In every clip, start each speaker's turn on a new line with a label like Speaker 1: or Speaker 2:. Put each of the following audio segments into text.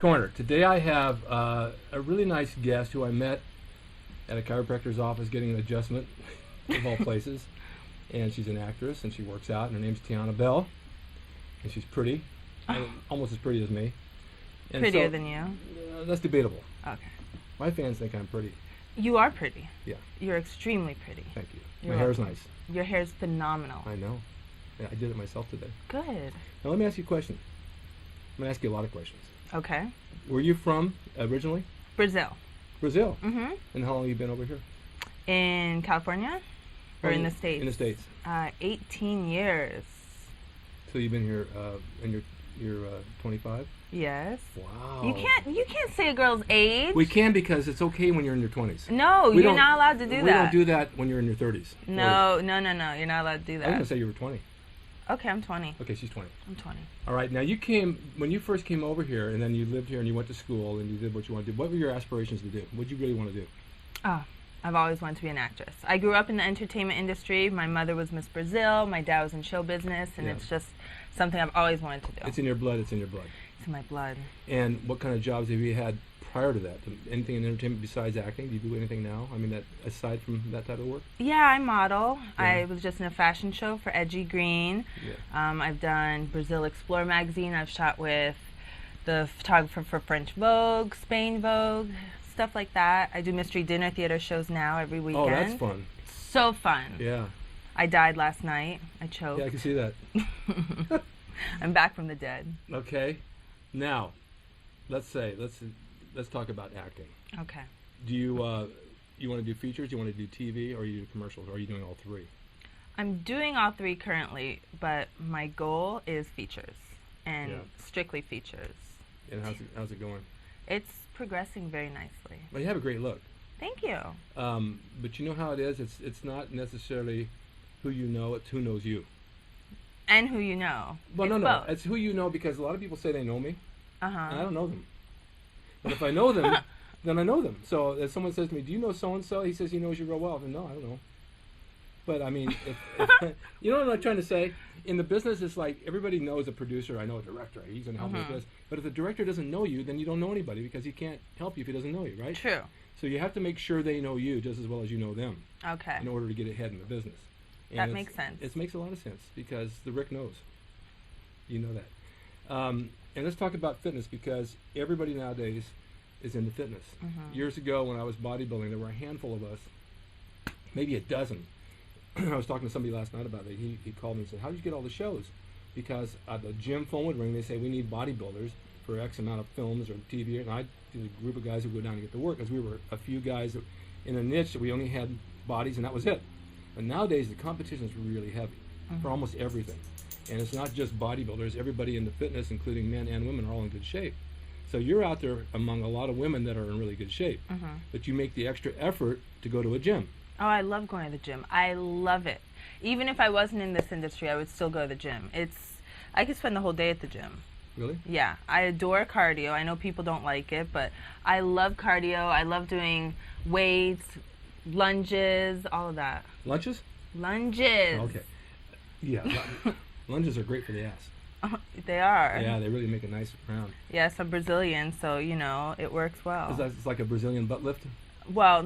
Speaker 1: Corner. Today I have a really nice guest who I met at a chiropractor's office getting an adjustment, of all places. And she's an actress, and she works out, and her name's Tiana Belle. And she's pretty, almost as pretty as me. And
Speaker 2: Prettier than you?
Speaker 1: That's debatable.
Speaker 2: Okay.
Speaker 1: My fans think I'm pretty.
Speaker 2: You are pretty.
Speaker 1: Yeah.
Speaker 2: You're extremely pretty.
Speaker 1: Thank you.
Speaker 2: You're
Speaker 1: My hair's
Speaker 2: welcome.
Speaker 1: nice.
Speaker 2: Your hair's phenomenal.
Speaker 1: I know. Yeah, I did it myself today.
Speaker 2: Good.
Speaker 1: Now let me ask you a question. I'm going to ask you a lot of questions.
Speaker 2: Okay.
Speaker 1: Where are you from originally?
Speaker 2: Brazil.
Speaker 1: Brazil?
Speaker 2: Mm-hmm.
Speaker 1: And how long have you been over here?
Speaker 2: In California? Or in the States?
Speaker 1: In the States.
Speaker 2: 18 years.
Speaker 1: So you've been here, and you're 25?
Speaker 2: Yes.
Speaker 1: Wow.
Speaker 2: You can't say a girl's age.
Speaker 1: We can, because it's okay when you're in your 20s.
Speaker 2: No, you're not allowed to do that.
Speaker 1: We don't do that when you're in your 30s.
Speaker 2: No. You're not allowed to do
Speaker 1: I was
Speaker 2: that.
Speaker 1: going to say you were 20.
Speaker 2: Okay, I'm 20.
Speaker 1: Okay, she's 20.
Speaker 2: I'm 20.
Speaker 1: All right, now when you first came over here, and then you lived here and you went to school and you did what you wanted to do, what were your aspirations to do? What did you really want to do?
Speaker 2: Oh, I've always wanted to be an actress. I grew up in the entertainment industry. My mother was Miss Brazil. My dad was in show business, and it's just something I've always wanted to do.
Speaker 1: It's in your blood. It's in your blood.
Speaker 2: It's in my blood.
Speaker 1: And what kind of jobs have you had prior to that? Anything in entertainment besides acting? Do you do anything now? I mean, that aside from that type of work?
Speaker 2: Yeah, I model.
Speaker 1: Yeah.
Speaker 2: I was just in a fashion show for Edgy Green.
Speaker 1: Yeah.
Speaker 2: I've done Brazil Explore magazine. I've shot with the photographer for French Vogue, Spain Vogue, stuff like that. I do mystery dinner theater shows now every weekend.
Speaker 1: Oh, that's fun.
Speaker 2: So fun.
Speaker 1: Yeah.
Speaker 2: I died last night. I choked.
Speaker 1: Yeah, I can see that.
Speaker 2: I'm back from the dead.
Speaker 1: Okay. Now, let's talk about acting.
Speaker 2: Okay.
Speaker 1: Do you want to do features? Do you want to do TV, or are you do commercials, or are you doing all three?
Speaker 2: I'm doing all three currently, but my goal is features, and strictly features.
Speaker 1: And how's it going?
Speaker 2: It's progressing very nicely.
Speaker 1: Well, you have a great look.
Speaker 2: Thank you.
Speaker 1: But you know how it is? It's not necessarily who you know, it's who knows you.
Speaker 2: And who you know.
Speaker 1: Well,
Speaker 2: it's
Speaker 1: no.
Speaker 2: both.
Speaker 1: It's who you know, because a lot of people say they know me,
Speaker 2: Uh-huh.
Speaker 1: and I don't know them. But if I know them, then I know them. So if someone says to me, "Do you know so-and-so?" He says he knows you real well. Then no, I don't know. But I mean, if you know what I'm trying to say? In the business, it's like everybody knows a producer. I know a director. He's going to help me with this. But if the director doesn't know you, then you don't know anybody, because he can't help you if he doesn't know you, right?
Speaker 2: True.
Speaker 1: So you have to make sure they know you just as well as you know them.
Speaker 2: Okay.
Speaker 1: In order to get ahead in the business. And
Speaker 2: That makes sense.
Speaker 1: It makes a lot of sense, because the Rick knows. You know that. And let's talk about fitness, because everybody nowadays is into fitness. Years ago, when I was bodybuilding, there were a handful of us, maybe a dozen. I was talking to somebody last night about it. He called me and said, "How did you get all the shows?" Because the gym phone would ring. They say, "We need bodybuilders for X amount of films or TV." And I did a group of guys who would go down and get to work, because we were a few guys in a niche that we only had bodies, and that was it. And nowadays, the competition is really heavy for almost everything. And it's not just bodybuilders. Everybody in the fitness, including men and women, are all in good shape. So you're out there among a lot of women that are in really good shape. But you make the extra effort to go to a gym.
Speaker 2: Oh, I love going to the gym. I love it. Even if I wasn't in this industry, I would still go to the gym. I could spend the whole day at the gym.
Speaker 1: Really?
Speaker 2: Yeah. I adore cardio. I know people don't like it, but I love cardio. I love doing weights, lunges, all of that.
Speaker 1: Lunches?
Speaker 2: Lunges.
Speaker 1: Okay. Yeah. Lunges are great for the ass.
Speaker 2: They are.
Speaker 1: Yeah, they really make it nice round.
Speaker 2: Yes, I'm Brazilian, so, it works well.
Speaker 1: It's like a Brazilian butt lift?
Speaker 2: Well,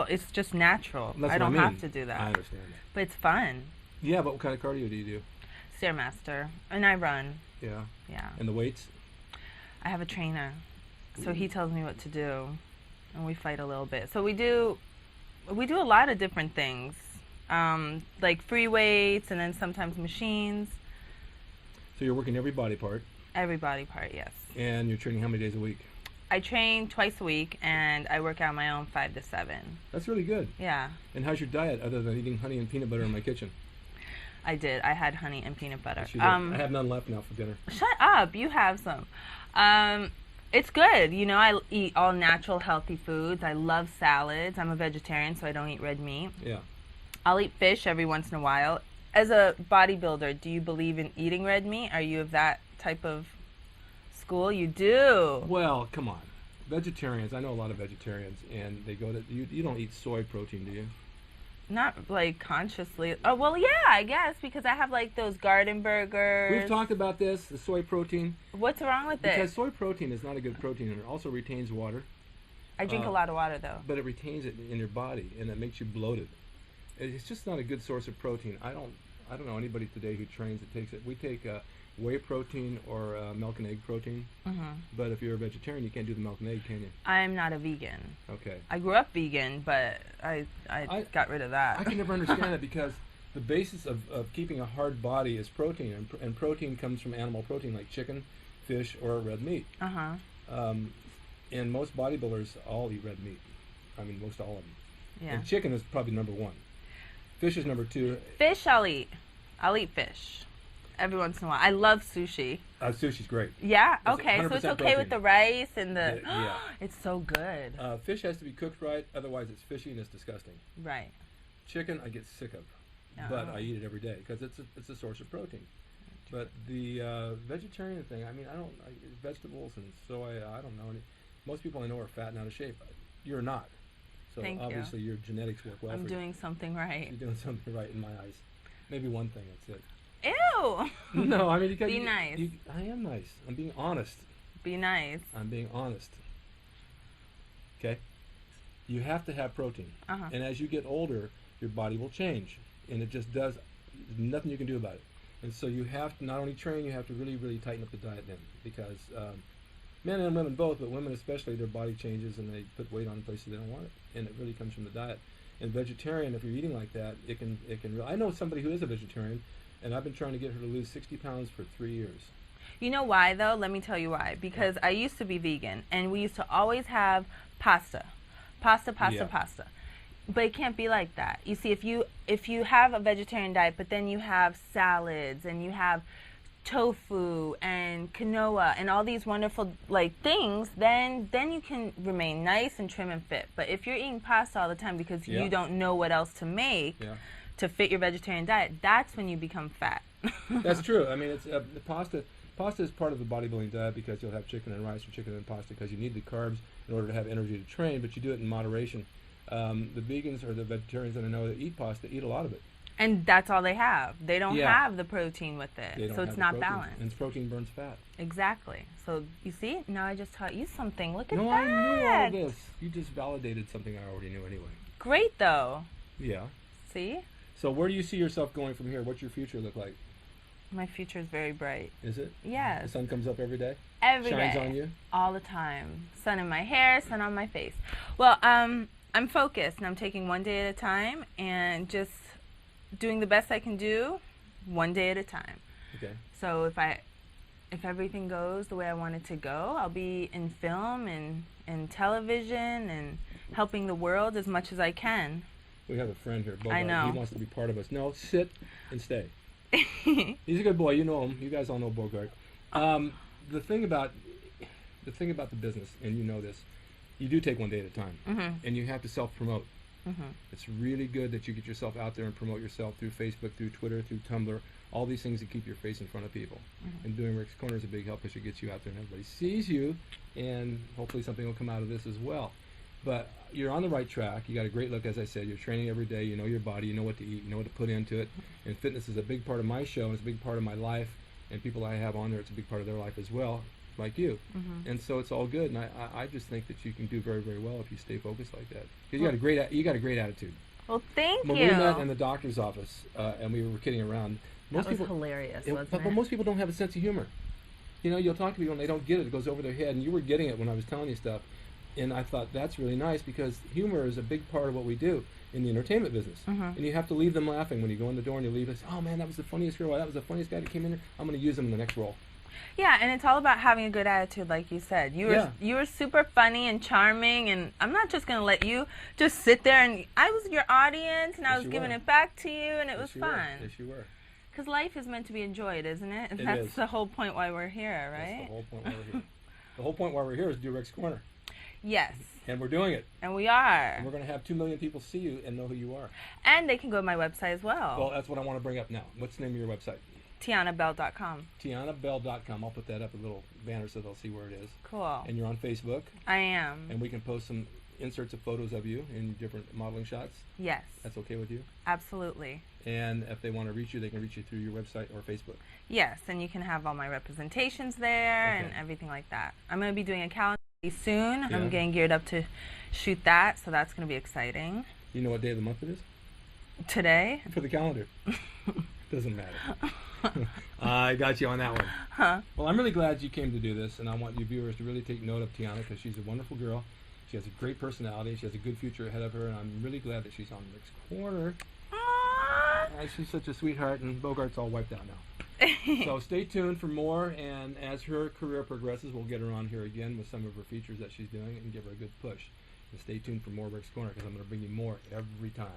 Speaker 2: it's just natural.
Speaker 1: That's
Speaker 2: I don't
Speaker 1: what I mean.
Speaker 2: have to do that.
Speaker 1: I understand that.
Speaker 2: But it's fun.
Speaker 1: Yeah, but what kind of cardio do you do?
Speaker 2: Stairmaster. And I run.
Speaker 1: Yeah.
Speaker 2: Yeah.
Speaker 1: And the weights?
Speaker 2: I have a trainer. So he tells me what to do. And we fight a little bit. So we do a lot of different things. Like free weights, and then sometimes machines.
Speaker 1: So you're working every body part.
Speaker 2: Every body part, yes.
Speaker 1: And you're training how many days a week?
Speaker 2: I train twice a week, and I work out my own 5 to 7.
Speaker 1: That's really good.
Speaker 2: Yeah.
Speaker 1: And how's your diet, other than eating honey and peanut butter in my kitchen?
Speaker 2: I did. I had honey and peanut butter.
Speaker 1: I have none left now for dinner.
Speaker 2: Shut up. You have some. It's good. I eat all natural, healthy foods. I love salads. I'm a vegetarian, so I don't eat red meat.
Speaker 1: Yeah.
Speaker 2: I'll eat fish every once in a while. As a bodybuilder, do you believe in eating red meat? Are you of that type of school? You do.
Speaker 1: Well, come on. Vegetarians, I know a lot of vegetarians, and they go to, you don't eat soy protein, do you?
Speaker 2: Not like consciously. Oh, well, yeah, I guess, because I have like those garden burgers.
Speaker 1: We've talked about this, the soy protein.
Speaker 2: What's wrong with
Speaker 1: Because
Speaker 2: it?
Speaker 1: soy protein is not a good protein, and it also retains water.
Speaker 2: I drink a lot of water, though.
Speaker 1: But it retains it in your body, and it makes you bloated. It's just not a good source of protein. I don't know anybody today who trains that takes it. We take whey protein or milk and egg protein. But if you're a vegetarian, you can't do the milk and egg, can you?
Speaker 2: I'm not a vegan.
Speaker 1: Okay.
Speaker 2: I grew up vegan, but I got rid of that.
Speaker 1: I can never understand it because the basis of keeping a hard body is protein, and protein comes from animal protein like chicken, fish, or red meat. And most bodybuilders all eat red meat. I mean, most all of them.
Speaker 2: Yeah.
Speaker 1: And chicken is probably number one. Fish is number two.
Speaker 2: Fish, I'll eat. I'll eat fish every once in a while. I love sushi.
Speaker 1: Sushi's great.
Speaker 2: Yeah.
Speaker 1: It's
Speaker 2: Okay. So
Speaker 1: 100%
Speaker 2: it's okay
Speaker 1: protein.
Speaker 2: with the rice and the.
Speaker 1: Yeah.
Speaker 2: It's so good.
Speaker 1: Fish has to be cooked right, otherwise it's fishy and it's disgusting.
Speaker 2: Right.
Speaker 1: Chicken I get sick of, but I eat it every day because it's a source of protein. But the vegetarian thing, I mean, vegetables and soy, I don't know any. Most people I know are fat and out of shape. You're not. So
Speaker 2: Thank
Speaker 1: obviously your genetics work well
Speaker 2: I'm
Speaker 1: for you.
Speaker 2: doing something right.
Speaker 1: You're doing something right in my eyes. Maybe one thing, that's it.
Speaker 2: Ew.
Speaker 1: No, I mean,
Speaker 2: Be nice.
Speaker 1: I am nice. I'm being honest.
Speaker 2: Be nice.
Speaker 1: I'm being honest. Okay? You have to have protein. And as you get older, your body will change. And it just does. There's nothing you can do about it. And so you have to not only train, you have to really, really tighten up the diet then. Because men and women both, but women especially, their body changes and they put weight on places they don't want it. And it really comes from the diet. And vegetarian, if you're eating like that, it can I know somebody who is a vegetarian, and I've been trying to get her to lose 60 pounds for 3 years.
Speaker 2: You know why, though? Let me tell you why. Because I used to be vegan, and we used to always have pasta. Pasta. But it can't be like that. You see, if you have a vegetarian diet, but then you have salads, and you have tofu and quinoa and all these wonderful like things, then you can remain nice and trim and fit. But if you're eating pasta all the time because you don't know what else to make to fit your vegetarian diet, that's when you become fat.
Speaker 1: That's true. I mean, it's the pasta is part of the bodybuilding diet because you'll have chicken and rice or chicken and pasta because you need the carbs in order to have energy to train, but you do it in moderation. The vegans or the vegetarians that I know that eat pasta eat a lot of it.
Speaker 2: And that's all they have. They don't have the protein with it. So it's not balanced.
Speaker 1: And protein burns fat.
Speaker 2: Exactly. So you see, now I just taught you something. Look at that.
Speaker 1: No, I knew all this. You just validated something I already knew anyway.
Speaker 2: Great, though.
Speaker 1: Yeah.
Speaker 2: See?
Speaker 1: So where do you see yourself going from here? What's your future look like?
Speaker 2: My future is very bright.
Speaker 1: Is it?
Speaker 2: Yes.
Speaker 1: The sun comes up every day?
Speaker 2: Every
Speaker 1: Shines
Speaker 2: day.
Speaker 1: on you?
Speaker 2: All the time. Sun in my hair, sun on my face. Well, I'm focused, and I'm taking one day at a time and just doing the best I can do one day at a time.
Speaker 1: Okay.
Speaker 2: So if everything goes the way I want it to go, I'll be in film and television and helping the world as much as I can.
Speaker 1: We have a friend here, Bogart.
Speaker 2: I know.
Speaker 1: He wants to be part of us. No, sit and stay. He's a good boy. You know him. You guys all know Bogart. The thing about the business, and you know this, you do take one day at a time, and you have to self-promote. It's really good that you get yourself out there and promote yourself through Facebook, through Twitter, through Tumblr, all these things that keep your face in front of people. And doing Rick's Corner is a big help because it gets you out there and everybody sees you, and hopefully something will come out of this as well. But you're on the right track. You got a great look, as I said. You're training every day. You know your body. You know what to eat. You know what to put into it. And fitness is a big part of my show. And it's a big part of my life. And people I have on there, it's a big part of their life as well, like you. And so it's all good. And I just think that you can do very, very well if you stay focused like that. Because you got a great attitude.
Speaker 2: Well, thank you.
Speaker 1: When we met in the doctor's office and we were kidding around,
Speaker 2: That was hilarious, wasn't it?
Speaker 1: But most people don't have a sense of humor. You know, you'll talk to people and they don't get it. It goes over their head. And you were getting it when I was telling you stuff. And I thought that's really nice because humor is a big part of what we do in the entertainment business. And you have to leave them laughing when you go in the door and you leave us. Oh man, that was the funniest girl. That was the funniest guy that came in here. I'm going to use him in the next role.
Speaker 2: Yeah, and it's all about having a good attitude, like you said. You were super funny and charming, and I'm not just going to let you just sit there. And I was your audience, and I was giving it back to you, and it was fun.
Speaker 1: Yes, you were.
Speaker 2: Because life is meant to be enjoyed, isn't it? And
Speaker 1: it
Speaker 2: that's
Speaker 1: is.
Speaker 2: the whole point why we're here, right?
Speaker 1: That's the whole point why we're here. The whole point why we're here is to do Rick's Corner.
Speaker 2: Yes.
Speaker 1: And we're doing it.
Speaker 2: And we are.
Speaker 1: And we're going to have 2 million people see you and know who you are.
Speaker 2: And they can go to my website as well.
Speaker 1: Well, that's what I want to bring up now. What's the name of your website?
Speaker 2: TianaBelle.com.
Speaker 1: TianaBelle.com. I'll put that up, a little banner so they'll see where it is.
Speaker 2: Cool.
Speaker 1: And you're on Facebook.
Speaker 2: I am.
Speaker 1: And we can post some inserts of photos of you in different modeling shots.
Speaker 2: Yes.
Speaker 1: That's okay with you?
Speaker 2: Absolutely.
Speaker 1: And if they want to reach you, they can reach you through your website or Facebook.
Speaker 2: Yes, and you can have all my representations there and everything like that. I'm going to be doing a calendar soon.
Speaker 1: Yeah.
Speaker 2: I'm getting geared up to shoot that, so that's going to be exciting.
Speaker 1: You know what day of the month it is?
Speaker 2: Today?
Speaker 1: For the calendar. Doesn't matter. I got you on that one.
Speaker 2: Huh?
Speaker 1: Well, I'm really glad you came to do this, and I want you viewers to really take note of Tiana because she's a wonderful girl. She has a great personality. She has a good future ahead of her, and I'm really glad that she's on Rick's Corner. She's such a sweetheart, and Bogart's all wiped out now. So stay tuned for more, and as her career progresses, we'll get her on here again with some of her features that she's doing and give her a good push. And stay tuned for more Rick's Corner because I'm going to bring you more every time.